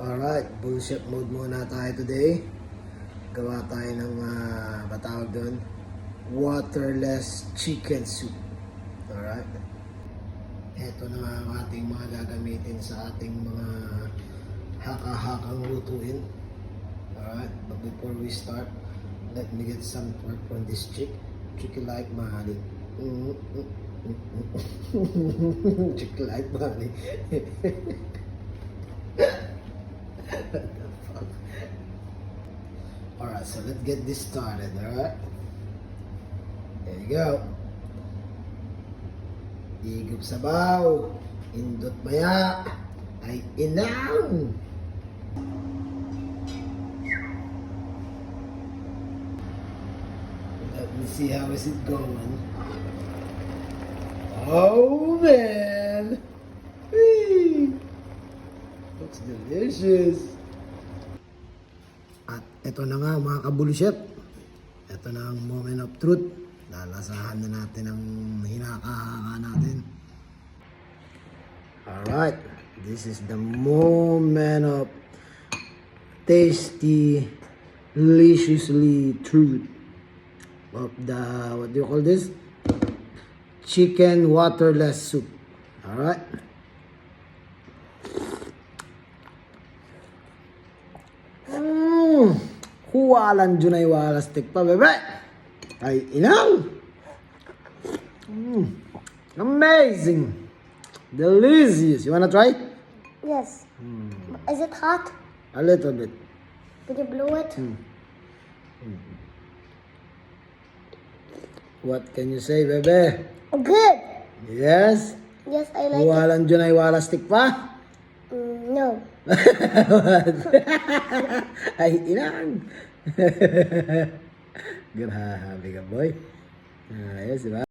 Alright, bullshit mode muna tayo today. Gawa tayo ng batawag doon, waterless chicken soup. Alright. Ito na ang ating mga gagamitin sa ating mga haka-hakang lutuin. Alright, but before we start, let me get some pork from this chicken like mahali. Chicken like mahali. What the fuck? Alright, so let's get this started, alright? There you go. Higup sabaw, indot maya, ay inang! Let me see how is it going. Oh man! Whee! Looks delicious! At ito na nga mga kabulisyep. Ito na ang moment of truth. Lalasahan na natin ang hinakahaka natin. Alright. This is the moment of tasty, deliciously truth of the, what do you call this? Chicken waterless soup. Alright. Huwalan dyan ay walastik pa, bebe. Ay, inang. Amazing. Delicious. You wanna try? Yes. Is it hot? A little bit. Did you blow it? What can you say, bebe? Good. Yes? Yes, I like it. Huwalan dyan ay walastik pa? No. Ay, inang. Grabe ka, boy. Ayos, diba?